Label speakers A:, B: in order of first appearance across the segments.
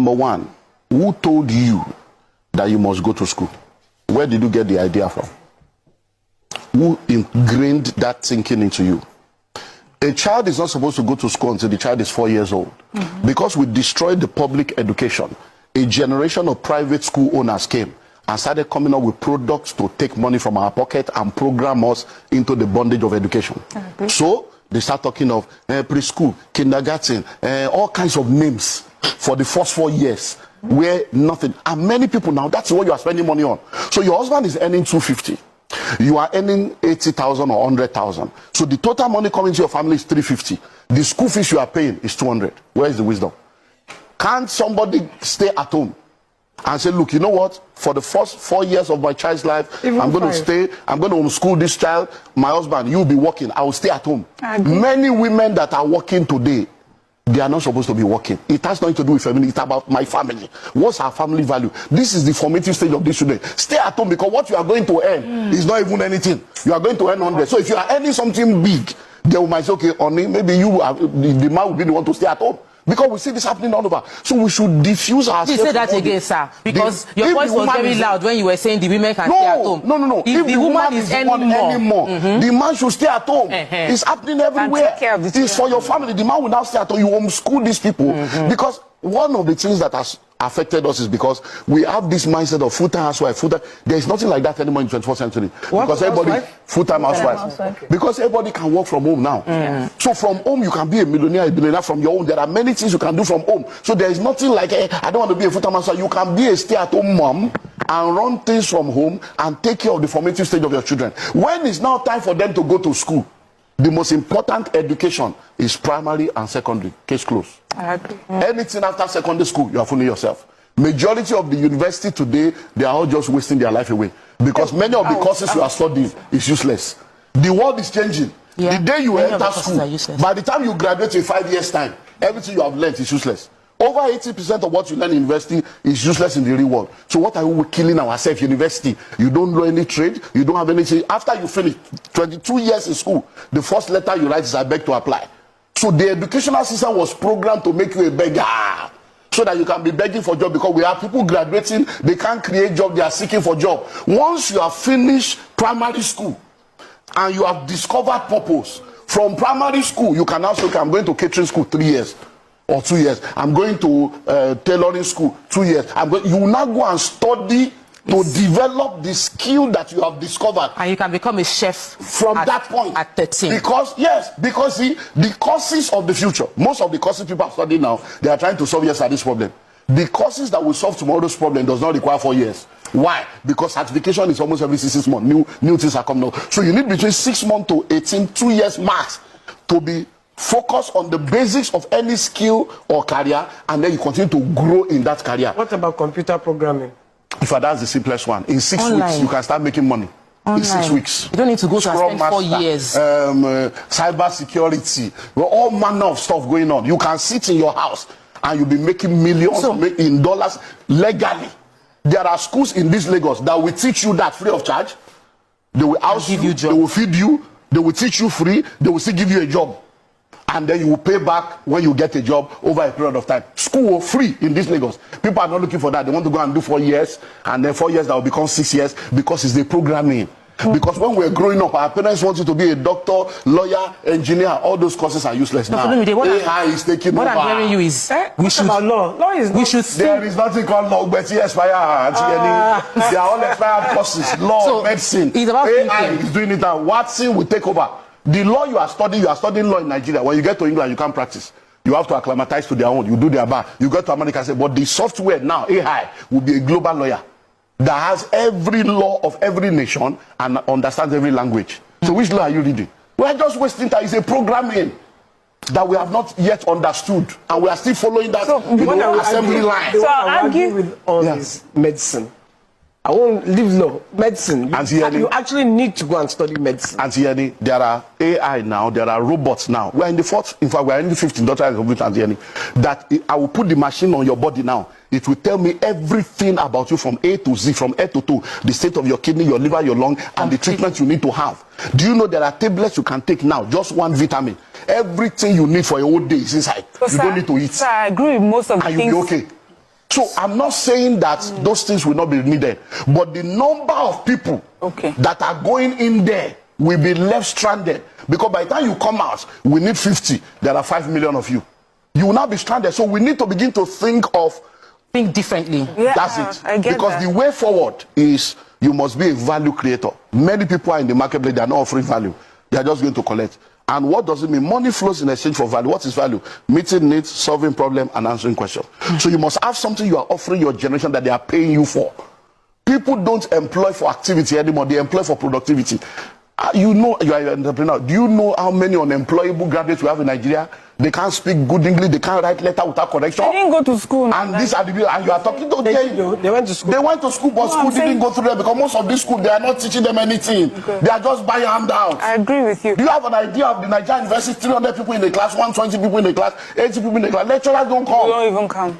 A: Number one, who told you that you must go to school? Where did you get the idea from? Who ingrained that thinking into you? A child is not supposed to go to school until the child is 4 years old. Because we destroyed the public education, a generation of private school owners came and started coming up with products to take money from our pocket and program us into the bondage of education. So they start talking of preschool, kindergarten, all kinds of names for the first 4 years where nothing. And many people now, that's what you are spending money on. So your husband is earning 250. You are earning 80,000 or 100,000. So the total money coming to your family is 350. The school fees you are paying is 200. Where is the wisdom? Can't somebody stay at home and say, look, you know what? For the first 4 years of my child's life, I'm going to stay. I'm going to homeschool this child. My husband, you'll be working. I will stay at home. Many women that are working today, they are not supposed to be working. It has nothing to do with family. It's about my family. What's our family value? This is the formative stage of this children. Stay at home, because what you are going to earn is not even anything. You are going to earn 100. So if you are earning something big, they might say, okay, honey, maybe you are, the man will be the one to stay at home. Because we see this happening all over. So we should diffuse ourselves.
B: You said that again, sir. Because your voice was very loud when you were saying the women can stay at home.
A: No.
B: If the woman is earning more,
A: the man should stay at home. It's happening everywhere. It's for your family. The man will now stay at home. You homeschool these people. Because one of the things that has affected us is because we have this mindset of full-time housewife, full-time. There is nothing like that anymore in the 21st century. Because everybody, full-time housewife. Because everybody can work from home now. So from home, you can be a millionaire, a billionaire from your own. There are many things you can do from home. So there is nothing like, I don't want to be a full-time housewife. You can be a stay-at-home mom and run things from home and take care of the formative stage of your children. When it's now time for them to go to school, the most important education is primary and secondary. Case closed.
C: I agree.
A: Anything after secondary school, you are fooling yourself. Majority of the university today, they are all just wasting their life away. Because many of the courses you are studying is useless. The world is changing. The day you enter school, by the time you graduate in 5 years' time, everything you have learned is useless. Over 80% of what you learn in university is useless in the real world. So what are we killing ourselves? University, you don't know any trade, you don't have anything. After you finish 22 years in school, the first letter you write is I beg to apply. So the educational system was programmed to make you a beggar, so that you can be begging for job, because we have people graduating, they can't create job, they are seeking for job. Once you have finished primary school and you have discovered purpose, from primary school you can now say, okay, I'm going to catering school 3 years. Or 2 years. I'm going to tailoring school 2 years. You will now go and study to develop the skill that you have discovered.
B: And you can become a chef
A: from that point.
B: At 13.
A: Because the courses of the future, most of the courses people are studying now, they are trying to solve yesterday's problem. The courses that will solve tomorrow's problem does not require 4 years. Why? Because certification is almost every 6 months. New things are coming out. So you need between 6 months to 18, 2 years max, to be focus on the basics of any skill or career, and then you continue to grow in that career.
D: What about computer programming?
A: If that's the simplest one, in 6 weeks you can start making money. In 6 weeks.
B: You don't need to go to spend 4 years.
A: Cyber security, all manner of stuff going on. You can sit in your house and you'll be making millions in dollars legally. There are schools in this Lagos that will teach you that free of charge. They will house you, they will feed you, they will teach you free, they will still give you a job. And then you will pay back when you get a job over a period of time. School free in this Lagos. People are not looking for that. They want to go and do 4 years, and then 4 years that will become 6 years, because it's the programming. Because when we're growing up, our parents want you to be a doctor, lawyer, engineer. All those courses are useless now. AI is taking over.
B: What I'm hearing you is
D: we should about law. Law is
B: we should.
A: There is nothing called law, but it expired. They are all expired courses. Law, medicine.
B: It's about
A: AI is doing it, and Watson will take over. The law you are studying law in Nigeria. When you get to England, you can't practice. You have to acclimatize to their own. You do their bar. You go to America and say, but the software now, AI, will be a global lawyer that has every law of every nation and understands every language. So which law are you reading? We are just wasting time. It's a programming that we have not yet understood, and we are still following that assembly line.
D: So I argue with all this medicine. I won't leave law. Medicine. You actually need to go and study medicine.
A: Antieni, there are AI now, there are robots now. We are in the fourth, in fact, we are in the 15th industrial revolution, Antieni, that I will put the machine on your body now. It will tell me everything about you from A to Z, from A to T, the state of your kidney, your liver, your lung, and the treatment you need to have. Do you know there are tablets you can take now, just one vitamin? Everything you need for your whole day is inside.
C: So,
A: you don't need to eat.
C: Sir, I agree with most of the things.
A: And you'll be okay. So I'm not saying that those things will not be needed, but the number of people that are going in there will be left stranded, because by the time you come out, we need 50. There are 5 million of you. You will not be stranded. So we need to begin to think
B: differently.
C: Yeah,
A: that's it.
C: I get
A: because
C: that.
A: the way forward is you must be a value creator. Many people are in the marketplace, they are not offering value. They are just going to collect. And what does it mean? Money flows in exchange for value. What is value? Meeting needs, solving problems, and answering questions. So you must have something you are offering your generation that they are paying you for. People don't employ for activity anymore. They employ for productivity. You know, you are an entrepreneur. Do you know how many unemployable graduates we have in Nigeria? They can't speak good English. They can't write letter without correction.
C: They didn't go to school.
A: And these are the people. And you are talking to them.
D: They went to school.
A: They went to school, but school didn't go through them, because most of these schools, they are not teaching them anything. They are just buying handouts.
C: I agree with you.
A: Do you have an idea of the Nigerian university? 300 people in the class, 120 people in the class, 80 people in the class. Lecturers don't come.
C: They don't even come.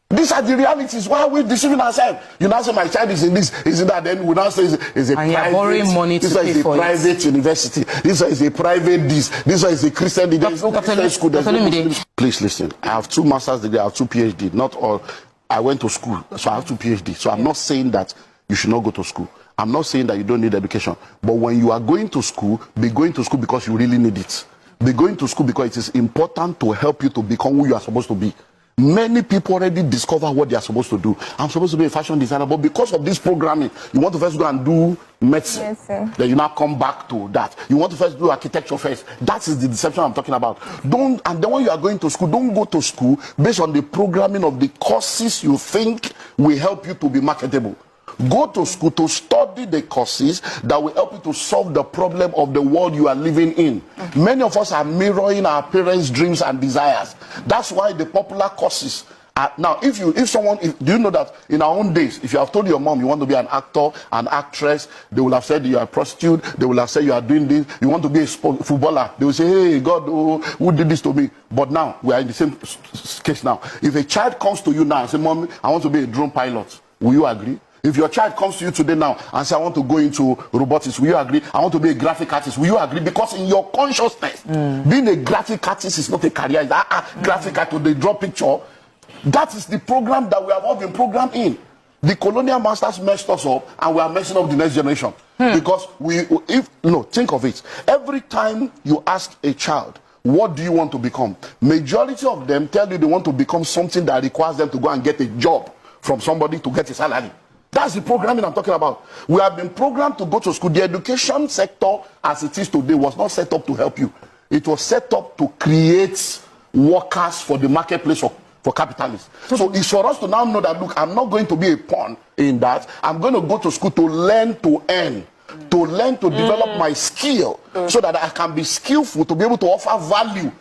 A: These are the realities. Why are we deceiving ourselves? You now say my child is in this, is in that. Then we now say it's a
B: and
A: private.
B: Borrowing money
A: this
B: to
A: one
B: pay
A: is a
B: for
A: private university. This one is a private this. This one is a Christian. There's no Christian school. There's no Muslim. Please listen. I have 2 master's degrees. I have 2 PhD. Not all. I went to school, so I have 2 PhD. So I'm not saying that you should not go to school. I'm not saying that you don't need education. But when you are going to school, be going to school because you really need it. Be going to school because it is important to help you to become who you are supposed to be. Many people already discover what they are supposed to do. I'm supposed to be a fashion designer, but because of this programming, you want to first go and do medicine. Then you now come back to that. You want to first do architecture first. That is the deception I'm talking about. And then when you are going to school, don't go to school based on the programming of the courses you think will help you to be marketable. Go to school to study the courses that will help you to solve the problem of the world you are living in. Many of us are mirroring our parents' dreams and desires. That's why the popular courses are, now, do you know that in our own days, if you have told your mom you want to be an actor, an actress, they will have said you are a prostitute, they will have said you are doing this, you want to be a footballer, they will say, hey, God, who did this to me? But now, we are in the same case now. If a child comes to you now and says, Mom, I want to be a drone pilot, will you agree? If your child comes to you today now and says, I want to go into robotics, will you agree? I want to be a graphic artist, will you agree? Because in your consciousness, being a graphic artist is not a career. It's graphic artist, they draw picture. That is the program that we have all been programmed in. The colonial masters messed us up, and we are messing up the next generation. Because think of it. Every time you ask a child, what do you want to become? Majority of them tell you they want to become something that requires them to go and get a job from somebody to get a salary. That's the programming I'm talking about. We have been programmed to go to school. The education sector, as it is today, was not set up to help you. It was set up to create workers for the marketplace for capitalists. So it's for us to now know that, look, I'm not going to be a pawn in that. I'm going to go to school to learn to earn, to learn to develop my skill, so that I can be skillful to be able to offer value